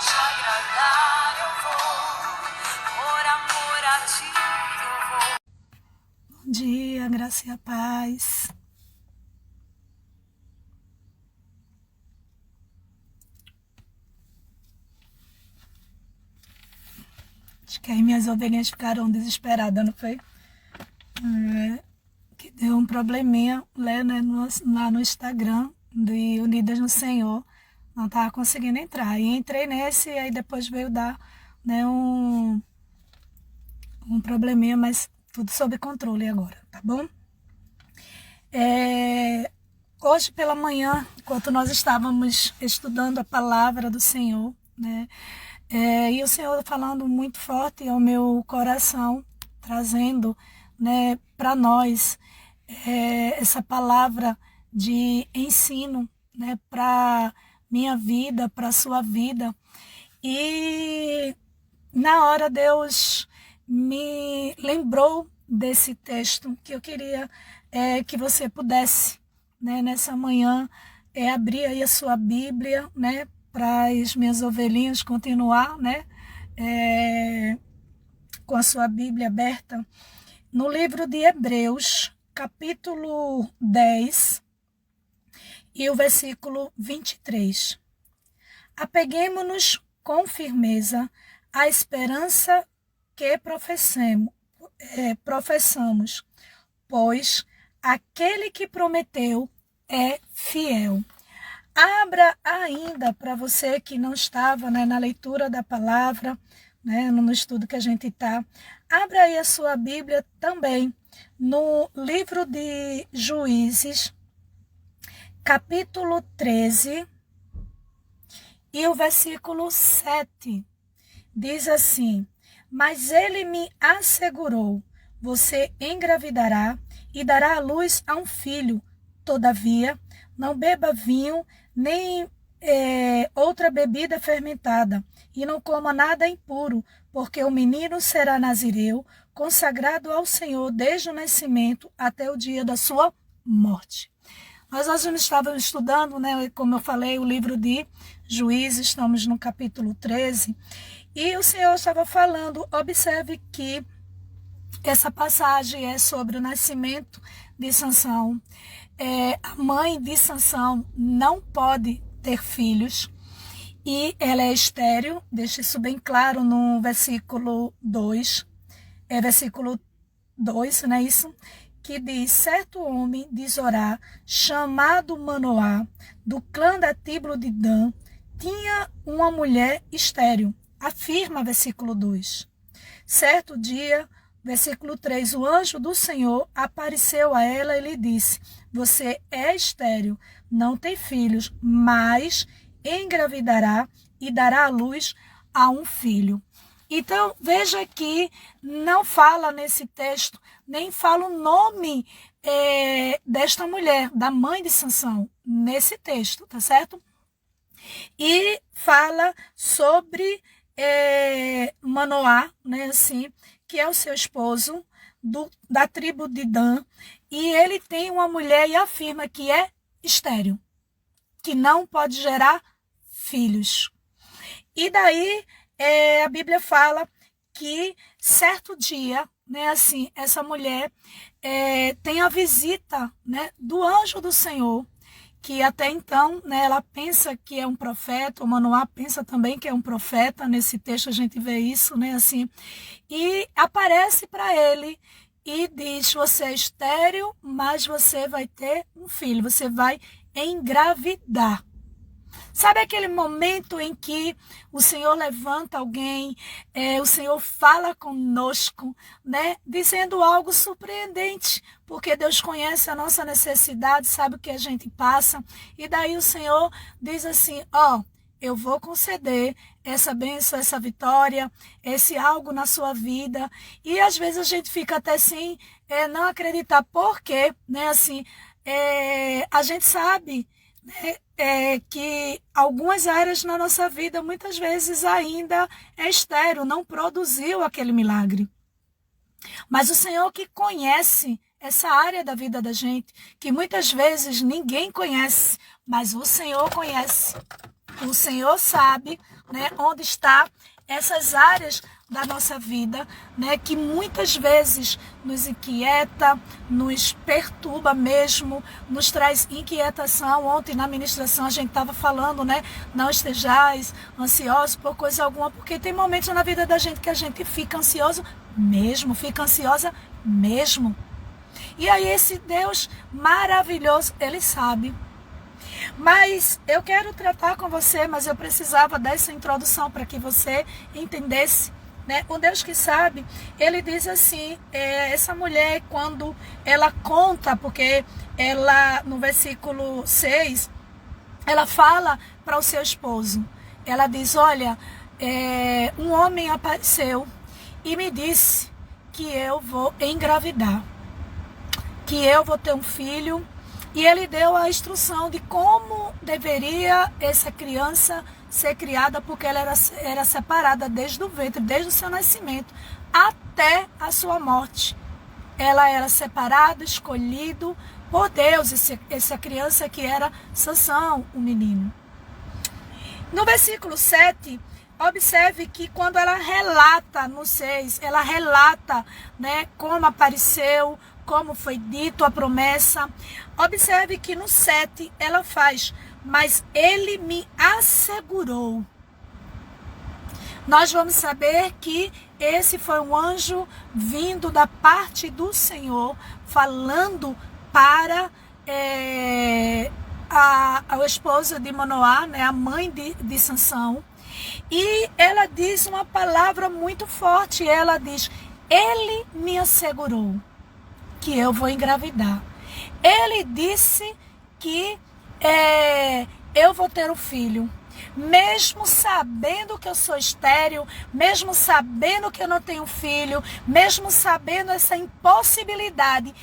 te agradar eu vou, por amor a ti eu vou. Bom dia, graça e a paz. Acho que aí minhas ovelhinhas ficaram desesperadas, não foi? Que deu um probleminha lá no Instagram de Unidas no Senhor. Não estava conseguindo entrar. E entrei nesse e aí depois veio dar, né, um probleminha, mas tudo sob controle agora, tá bom? Hoje pela manhã, enquanto nós estávamos estudando a palavra do Senhor, né, e o Senhor falando muito forte ao meu coração, trazendo, né, para nós essa palavra de ensino, né, para minha vida, para a sua vida. E na hora Deus me lembrou desse texto que eu queria que você pudesse, né, nessa manhã, abrir aí a sua Bíblia, né, para as minhas ovelhinhas continuar, né, com a sua Bíblia aberta, no livro de Hebreus, capítulo 10 e o versículo 23. Apeguemo-nos com firmeza à esperança que professamos, pois aquele que prometeu é fiel. Abra ainda, para você que não estava, né, na leitura da palavra, né, no estudo que a gente está, abra aí a sua Bíblia também no livro de Juízes, capítulo 13 e o versículo 7. Diz assim: mas ele me assegurou, você engravidará e dará à luz a um filho. Todavia, não beba vinho, nem outra bebida fermentada, e não coma nada impuro, porque o menino será nazireu, consagrado ao Senhor desde o nascimento até o dia da sua morte. Nós hoje estávamos estudando, né, como eu falei, o livro de Juízes, estamos no capítulo 13, e o Senhor estava falando, observe que essa passagem é sobre o nascimento de Sansão. A mãe de Sansão não pode ter filhos e ela é estéril, deixa isso bem claro no versículo 2, versículo 2, não é isso? Que diz: certo homem de Zorá, chamado Manoá, do clã da tribo de Dan, tinha uma mulher estéril. Afirma versículo 2. Certo dia, versículo 3, o anjo do Senhor apareceu a ela e lhe disse: você é estéril, não tem filhos, mas engravidará e dará à luz a um filho. Então, veja que não fala nesse texto, nem fala o nome desta mulher, da mãe de Sansão, nesse texto, tá certo? E fala sobre Manoá, né, assim, que é o seu esposo, da tribo de Dan, e ele tem uma mulher e afirma que é estéril, que não pode gerar filhos. E daí a Bíblia fala que certo dia, né, assim, essa mulher tem a visita, né, do anjo do Senhor, que até então, né, ela pensa que é um profeta, o Manoá pensa também que é um profeta, nesse texto a gente vê isso, né, assim, e aparece para ele e diz: você é estéril, mas você vai ter um filho, você vai engravidar. Sabe aquele momento em que o Senhor levanta alguém, o Senhor fala conosco, né, dizendo algo surpreendente, porque Deus conhece a nossa necessidade, sabe o que a gente passa, e daí o Senhor diz assim: eu vou conceder essa bênção, essa vitória, esse algo na sua vida. E às vezes a gente fica até sem não acreditar, porque, né, assim, a gente sabe, né, que algumas áreas na nossa vida muitas vezes ainda é estéril, não produziu aquele milagre. Mas o Senhor que conhece essa área da vida da gente, que muitas vezes ninguém conhece, mas o Senhor conhece. O Senhor sabe né, onde está essas áreas da nossa vida, né, que muitas vezes nos inquieta, nos perturba mesmo, nos traz inquietação. Ontem na ministração a gente estava falando, né, não estejais ansiosos por coisa alguma, porque tem momentos na vida da gente que a gente fica ansioso mesmo, fica ansiosa mesmo. E aí esse Deus maravilhoso, Ele sabe. Mas eu quero tratar com você, mas eu precisava dessa introdução para que você entendesse, né? O Deus que sabe, Ele diz assim, essa mulher, quando ela conta, porque ela, no versículo 6, ela fala para o seu esposo. Ela diz, olha, um homem apareceu e me disse que eu vou engravidar, que eu vou ter um filho. E ele deu a instrução de como deveria essa criança ser criada, porque ela era separada desde o ventre, desde o seu nascimento, até a sua morte. Ela era separada, escolhido por Deus, essa criança que era Sansão, o menino. No versículo 7, observe que quando ela relata no 6, ela relata, né, como apareceu, como foi dito a promessa. Observe que no 7 ela faz, mas ele me assegurou. Nós vamos saber que esse foi um anjo vindo da parte do Senhor, falando para a esposa de Manoá, né, a mãe de Sansão. E ela diz uma palavra muito forte. Ela diz, ele me assegurou que eu vou engravidar. Ele disse que eu vou ter um filho. Mesmo sabendo que eu sou estéril, mesmo sabendo que eu não tenho filho, mesmo sabendo essa impossibilidade,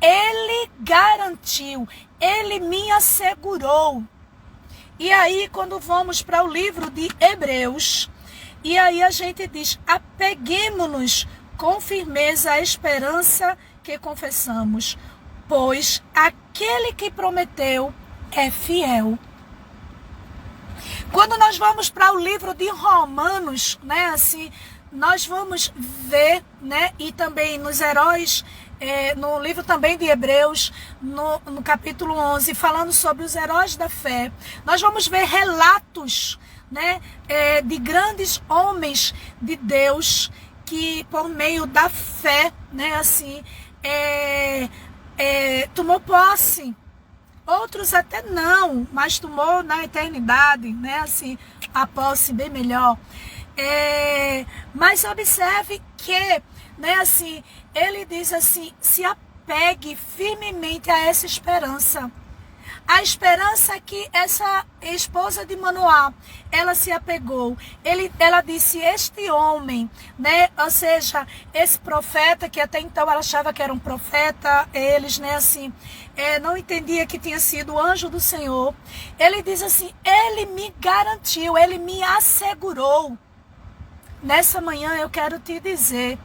ele garantiu, ele me assegurou. E aí, quando vamos para o livro de Hebreus, e aí a gente diz, apeguemo-nos com firmeza à esperança que confessamos, pois aquele que prometeu é fiel. Quando nós vamos para o livro de Romanos, né, assim, nós vamos ver, né, e também nos heróis, no livro também de Hebreus, no capítulo 11, falando sobre os heróis da fé, nós vamos ver relatos, né, de grandes homens de Deus que por meio da fé, né, assim, tomou posse. Outros até não, mas tomou na eternidade, né, assim, a posse bem melhor. Mas observe que, né, assim, ele diz assim, se apegue firmemente a essa esperança. A esperança que essa esposa de Manoá, ela se apegou. Ela disse, este homem, né, ou seja, esse profeta, que até então ela achava que era um profeta, eles, né, assim, não entendia que tinha sido o anjo do Senhor. Ele diz assim, ele me garantiu, ele me assegurou. Nessa manhã eu quero te dizer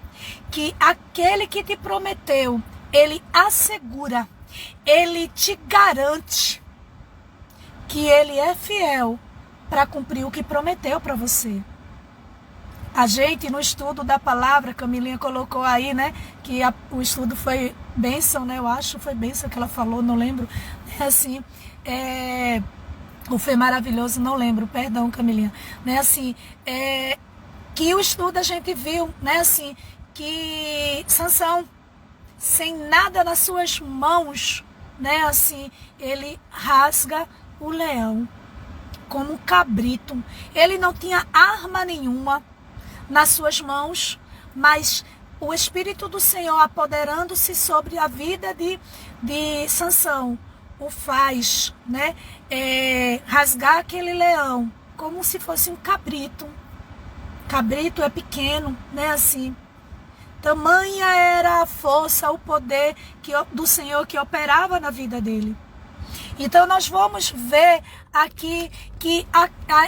que aquele que te prometeu, ele assegura, ele te garante que ele é fiel para cumprir o que prometeu para você. A gente, no estudo da palavra, Camilinha colocou aí, né, que o estudo foi bênção, né, eu acho que foi bênção que ela falou, não lembro, assim, ou foi maravilhoso, não lembro, perdão, Camilinha, né, assim, que o estudo a gente viu, né, assim, que Sansão, sem nada nas suas mãos, né, assim, ele rasga o leão como um cabrito. Ele não tinha arma nenhuma nas suas mãos, mas o Espírito do Senhor, apoderando-se sobre a vida de Sansão, o faz, né, rasgar aquele leão como se fosse um cabrito. Cabrito é pequeno, né, assim. Tamanha era a força, o poder do Senhor que operava na vida dele. Então nós vamos ver aqui que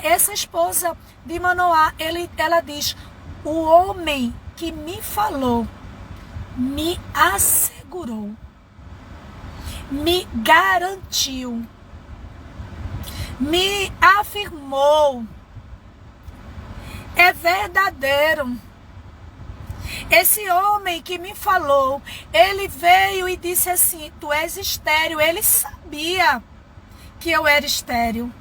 essa esposa de Manoá, ela diz, o homem que me falou, me assegurou, me garantiu, me afirmou é verdadeiro. Esse homem que me falou, ele veio e disse assim: tu és estéril. Ele sabia que eu era estéril.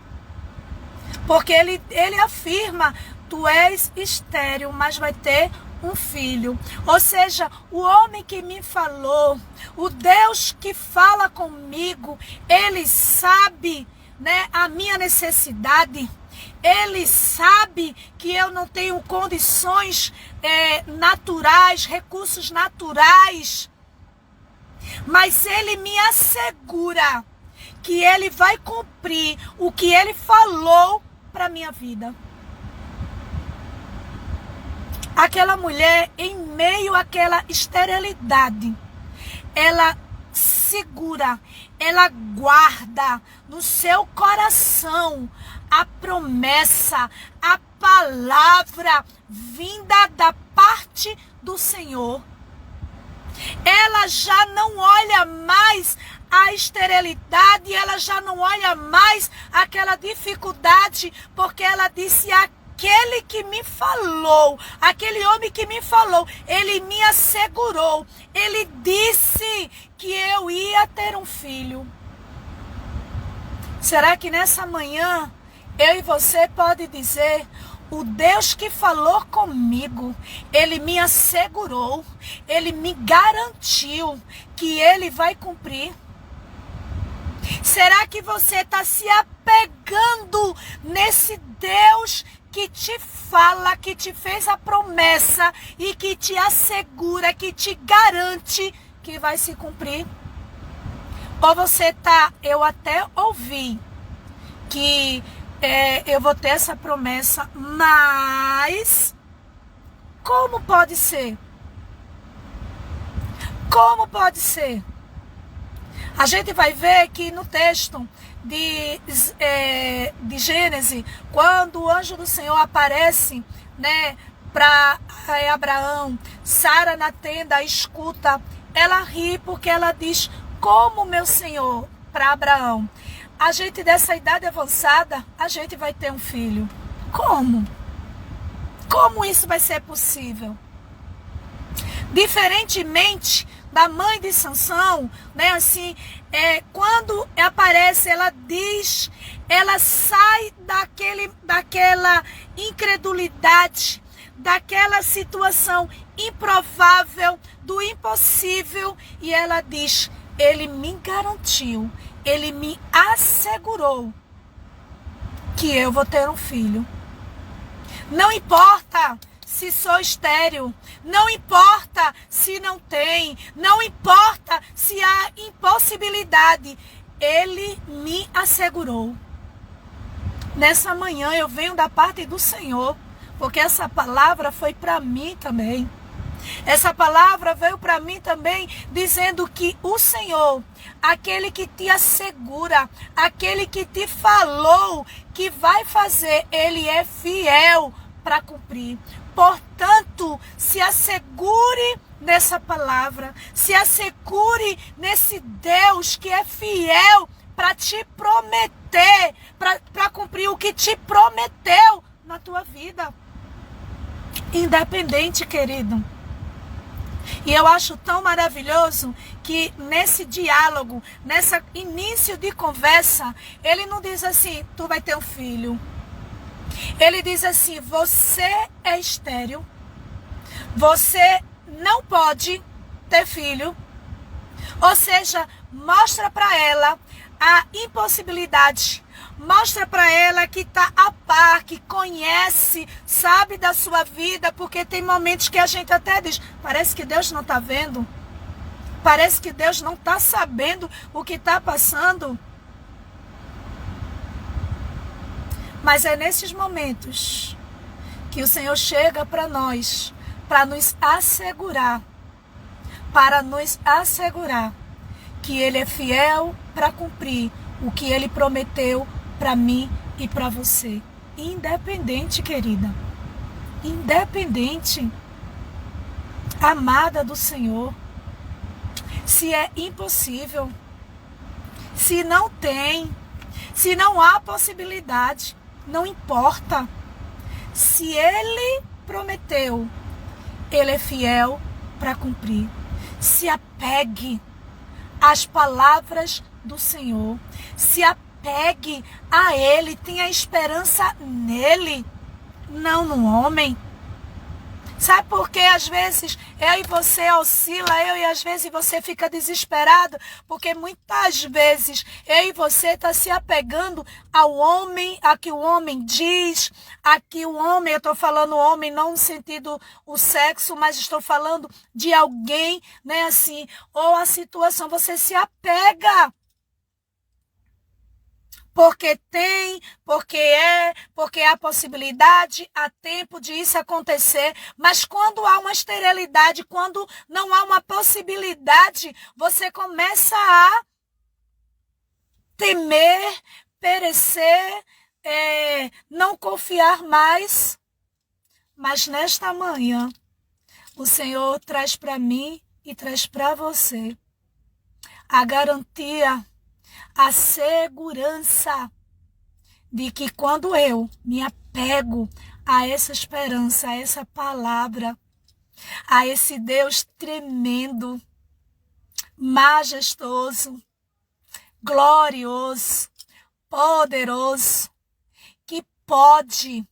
Porque ele afirma: tu és estéril, mas vai ter um filho. Ou seja, o homem que me falou, o Deus que fala comigo, ele sabe, né, a minha necessidade. Ele sabe que eu não tenho condições naturais, recursos naturais. Mas ele me assegura que ele vai cumprir o que ele falou para minha vida. Aquela mulher, em meio àquela esterilidade, ela segura, ela guarda no seu coração a promessa, a palavra vinda da parte do Senhor. Ela já não olha mais a esterilidade, ela já não olha mais aquela dificuldade, porque ela disse: aquele que me falou, aquele homem que me falou, ele me assegurou, ele disse que eu ia ter um filho. Será que nessa manhã eu e você pode dizer: o Deus que falou comigo, ele me assegurou, ele me garantiu que ele vai cumprir? Será que você está se apegando nesse Deus que te fala, que te fez a promessa e que te assegura, que te garante que vai se cumprir? Ou você está: eu até ouvi que eu vou ter essa promessa, mas como pode ser? Como pode ser? A gente vai ver que no texto de Gênesis, quando o anjo do Senhor aparece, né, para Abraão, Sara na tenda escuta, ela ri porque ela diz: como, meu Senhor, para Abraão, a gente dessa idade avançada, a gente vai ter um filho. Como? Como isso vai ser possível? Diferentemente da mãe de Sansão, né, assim, quando aparece, ela diz, ela sai daquela incredulidade, daquela situação improvável, do impossível, e ela diz: ele me garantiu, ele me assegurou que eu vou ter um filho. Não importa se sou estéril, não importa se não tem, não importa se há impossibilidade, ele me assegurou. Nessa manhã eu venho da parte do Senhor, porque essa palavra foi para mim também. Essa palavra veio para mim também, dizendo que o Senhor, aquele que te assegura, aquele que te falou que vai fazer, ele é fiel para cumprir. Portanto, se assegure nessa palavra, se assegure nesse Deus que é fiel para te prometer, para cumprir o que te prometeu na tua vida. Independente, querido. E eu acho tão maravilhoso que nesse diálogo, nesse início de conversa, ele não diz assim: tu vai ter um filho. Ele diz assim: você é estéril, você não pode ter filho. Ou seja, mostra para ela a impossibilidade. Mostra para ela que está a par, que conhece, sabe da sua vida, porque tem momentos que a gente até diz: parece que Deus não está vendo, parece que Deus não está sabendo o que está passando. Mas é nesses momentos que o Senhor chega para nós, para nos assegurar, que Ele é fiel para cumprir o que Ele prometeu para mim e para você. Independente, querida. Independente. Amada do Senhor. Se é impossível, se não tem, se não há possibilidade, não importa. Se ele prometeu, ele é fiel para cumprir. Se apegue às palavras do Senhor. Se apegue a ele. Tenha esperança nele, não no homem. Sabe por que às vezes eu e você oscila, eu e às vezes você fica desesperado? Porque muitas vezes eu e você está se apegando ao homem, a que o homem diz, a que o homem, eu estou falando homem não no sentido o sexo, mas estou falando de alguém, né, assim, ou a situação, você se apega. Porque tem, porque há possibilidade, há tempo de isso acontecer. Mas quando há uma esterilidade, quando não há uma possibilidade, você começa a temer, perecer, não confiar mais. Mas nesta manhã, o Senhor traz para mim e traz para você a garantia, a segurança de que quando eu me apego a essa esperança, a essa palavra, a esse Deus tremendo, majestoso, glorioso, poderoso, que pode.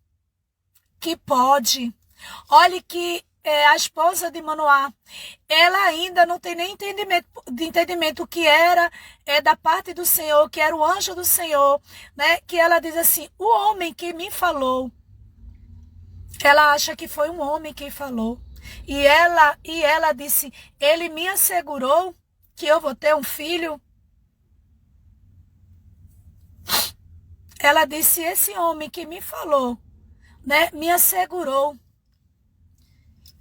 Olhe que a esposa de Manoá, ela ainda não tem nem entendimento o que era da parte do Senhor, que era o anjo do Senhor, né? Que ela diz assim, o homem que me falou. Ela acha que foi um homem que falou. E ela disse, ele me assegurou que eu vou ter um filho. Ela disse, esse homem que me falou, né, me assegurou.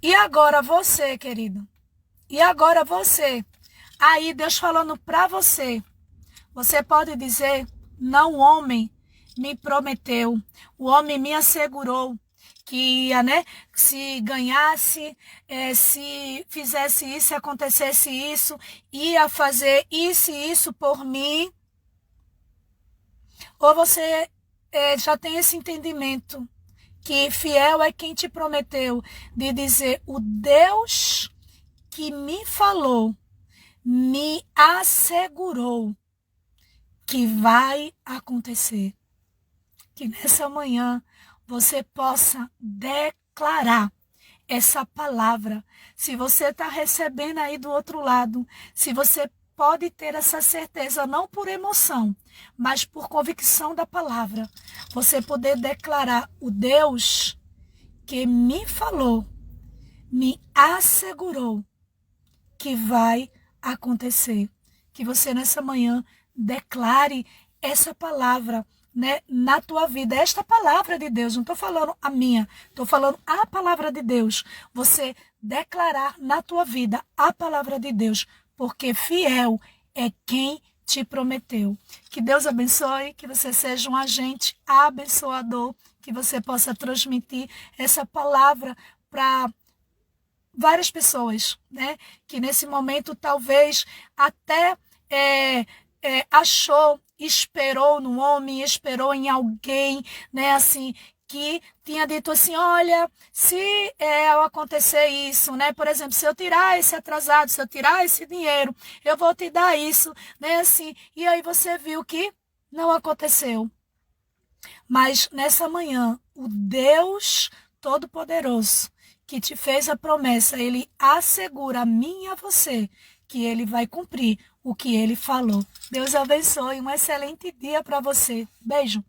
E agora você, querido? E agora você? Aí Deus falando para você. Você pode dizer, não, o homem me prometeu. O homem me assegurou que ia, né? Se ganhasse, se fizesse isso, se acontecesse isso, ia fazer isso e isso por mim. Ou você já tem esse entendimento que fiel é quem te prometeu, de dizer, o Deus que me falou, me assegurou que vai acontecer. Que nessa manhã você possa declarar essa palavra. Se você está recebendo aí do outro lado, se você pode ter essa certeza, não por emoção, mas por convicção da palavra, você poder declarar, o Deus que me falou, me assegurou que vai acontecer. Que você nessa manhã declare essa palavra, né, na tua vida. Esta palavra de Deus, não estou falando a minha, estou falando a palavra de Deus. Você declarar na tua vida a palavra de Deus, porque fiel é quem te prometeu. Que Deus abençoe, que você seja um agente abençoador, que você possa transmitir essa palavra para várias pessoas, né? Que nesse momento talvez até achou, esperou no homem, esperou em alguém, né? Assim, que tinha dito assim, olha, se acontecer isso, né? Por exemplo, se eu tirar esse atrasado, se eu tirar esse dinheiro, eu vou te dar isso, né? Assim, e aí você viu que não aconteceu. Mas nessa manhã, o Deus Todo-Poderoso que te fez a promessa, ele assegura a mim e a você que ele vai cumprir o que ele falou. Deus abençoe, um excelente dia para você. Beijo.